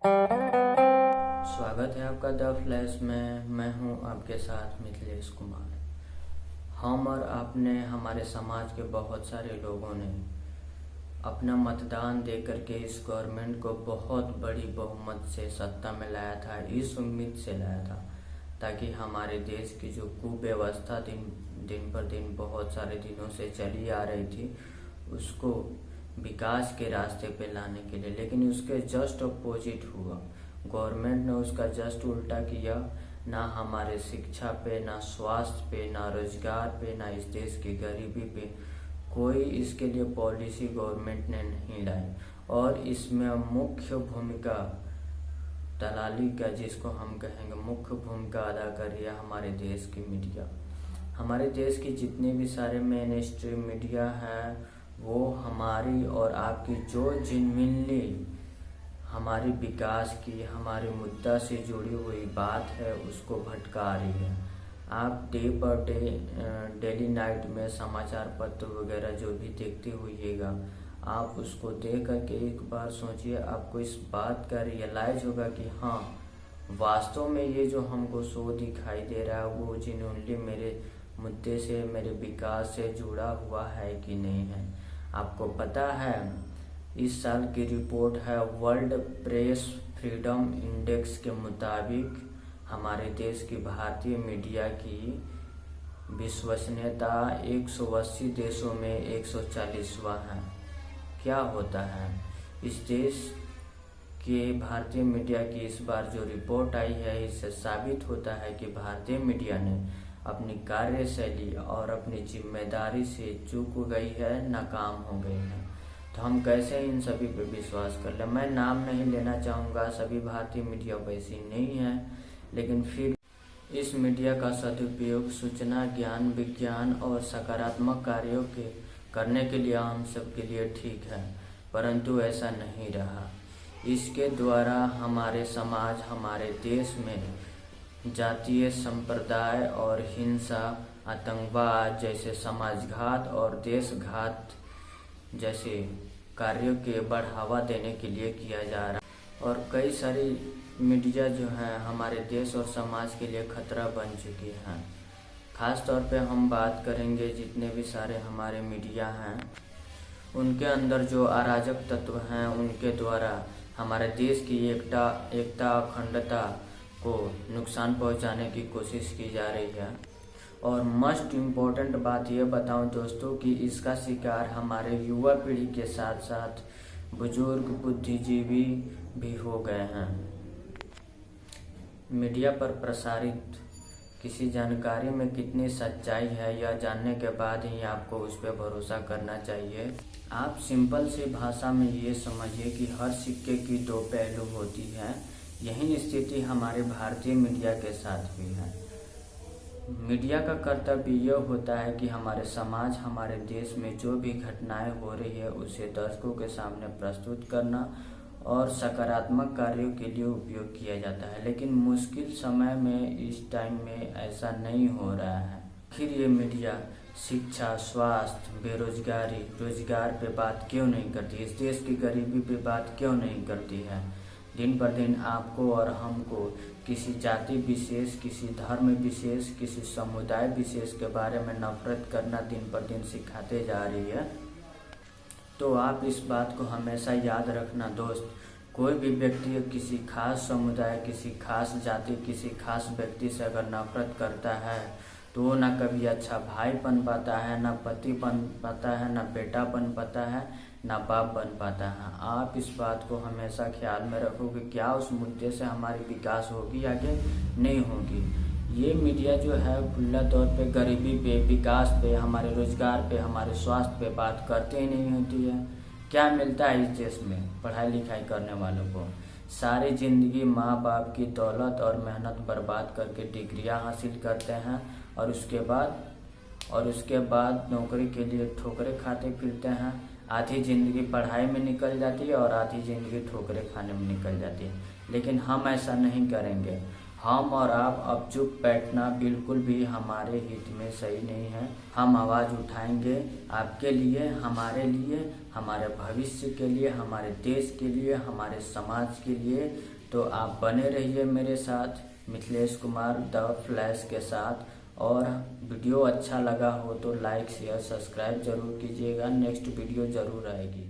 स्वागत है आपका द फ्लैश में। मैं हूं आपके साथ मिथिलेश कुमार। हम और आपने, हमारे समाज के बहुत सारे लोगों ने अपना मतदान दे करके इस गवर्नमेंट को बहुत बड़ी बहुमत से सत्ता में लाया था। इस उम्मीद से लाया था ताकि हमारे देश की जो कुव्यवस्था दिन पर दिन बहुत सारे दिनों से चली आ रही थी उसको विकास के रास्ते पे लाने के लिए, लेकिन उसके जस्ट अपोजिट हुआ। गवर्नमेंट ने उसका जस्ट उल्टा किया। ना हमारे शिक्षा पे, ना स्वास्थ्य पे, ना रोजगार पे, ना इस देश की गरीबी पे कोई इसके लिए पॉलिसी गवर्नमेंट ने नहीं लाई। और इसमें मुख्य भूमिका दलाली का, जिसको हम कहेंगे, मुख्य भूमिका अदा कर रही है हमारे देश की मीडिया। हमारे देश की जितने भी सारे मेन स्ट्रीम मीडिया है वो हमारी और आपकी जो जिनमिनली हमारी विकास की, हमारे मुद्दा से जुड़ी हुई बात है उसको भटका रही है। आप day per day, daily night में समाचार पत्र वगैरह जो भी देखते होइएगा, आप उसको देख करके एक बार सोचिए, आपको इस बात का रियलाइज होगा कि हाँ, वास्तव में ये जो हमको शो दिखाई दे रहा है वो जेन्युइनली मेरे मुद्दे से, मेरे विकास से जुड़ा हुआ है कि नहीं है। आपको पता है, इस साल की रिपोर्ट है वर्ल्ड प्रेस फ्रीडम इंडेक्स के मुताबिक हमारे देश की भारतीय मीडिया की विश्वसनीयता 180 देशों में 140वां है। क्या होता है, इस देश के भारतीय मीडिया की इस बार जो रिपोर्ट आई है, इससे साबित होता है कि भारतीय मीडिया ने अपनी कार्यशैली और अपनी जिम्मेदारी से चूक गई है, नाकाम हो गई है। तो हम कैसे इन सभी पे विश्वास कर लें। मैं नाम नहीं लेना चाहूँगा, सभी भारतीय मीडिया वैसी नहीं है, लेकिन फिर इस मीडिया का सदुपयोग सूचना, ज्ञान, विज्ञान और सकारात्मक कार्यों के करने के लिए हम सब के लिए ठीक है, परंतु ऐसा नहीं रहा। इसके द्वारा हमारे समाज, हमारे देश में जातीय संप्रदाय और हिंसा, आतंकवाद जैसे समाजघात और देशघात जैसे कार्यों के बढ़ावा देने के लिए किया जा रहा है। और कई सारी मीडिया जो है हमारे देश और समाज के लिए खतरा बन चुकी हैं। खास तौर पे हम बात करेंगे जितने भी सारे हमारे मीडिया हैं उनके अंदर जो अराजक तत्व हैं उनके द्वारा हमारे देश की एकता अखंडता को नुकसान पहुंचाने की कोशिश की जा रही है। और मस्ट इम्पोर्टेंट बात ये बताऊं दोस्तों कि इसका शिकार हमारे युवा पीढ़ी के साथ साथ बुजुर्ग, बुद्धिजीवी भी हो गए हैं। मीडिया पर प्रसारित किसी जानकारी में कितनी सच्चाई है यह जानने के बाद ही आपको उस पर भरोसा करना चाहिए। आप सिंपल सी भाषा में ये समझिए कि हर सिक्के की दो पहलू होती है। यही स्थिति हमारे भारतीय मीडिया के साथ भी है। मीडिया का कर्तव्य यह होता है कि हमारे समाज, हमारे देश में जो भी घटनाएं हो रही है उसे दर्शकों के सामने प्रस्तुत करना और सकारात्मक कार्यों के लिए उपयोग किया जाता है। लेकिन मुश्किल समय में, इस टाइम में ऐसा नहीं हो रहा है। आखिर ये मीडिया शिक्षा, स्वास्थ्य, बेरोजगारी, रोजगार पे बात क्यों नहीं करती? इस देश की गरीबी पे बात क्यों नहीं करती है? दिन पर दिन आपको और हमको किसी जाति विशेष, किसी धर्म विशेष, किसी समुदाय विशेष के बारे में नफरत करना दिन पर दिन सिखाते जा रही है। तो आप इस बात को हमेशा याद रखना दोस्त, कोई भी व्यक्ति किसी खास समुदाय, किसी खास जाति, किसी खास व्यक्ति से अगर नफरत करता है तो वो ना कभी अच्छा भाई बन पाता है, ना पति बन पाता है, ना बेटा बन पाता है, ना बाप बन पाता है। आप इस बात को हमेशा ख्याल में रखो कि क्या उस मुद्दे से हमारी विकास होगी, आगे नहीं होगी। ये मीडिया जो है खुला तौर पे गरीबी पे, विकास पे, हमारे रोजगार पे, हमारे स्वास्थ्य पे बात करते ही नहीं होती है। क्या मिलता है इस देश में पढ़ाई लिखाई करने वालों को? सारी जिंदगी माँ बाप की दौलत और मेहनत बर्बाद करके डिग्रियां हासिल करते हैं और उसके बाद नौकरी के लिए ठोकरें खाते फिरते हैं। आधी ज़िंदगी पढ़ाई में निकल जाती है और आधी ज़िंदगी ठोकरें खाने में निकल जाती है। लेकिन हम ऐसा नहीं करेंगे। हम और आप अब चुप बैठना बिल्कुल भी हमारे हित में सही नहीं है। हम आवाज़ उठाएंगे आपके लिए, हमारे भविष्य के लिए, हमारे देश के लिए, हमारे समाज के लिए। तो आप बने रहिए मेरे साथ, मिथिलेश कुमार द फ्लैश के साथ। और वीडियो अच्छा लगा हो तो लाइक शेयर सब्सक्राइब जरूर कीजिएगा। नेक्स्ट वीडियो ज़रूर आएगी।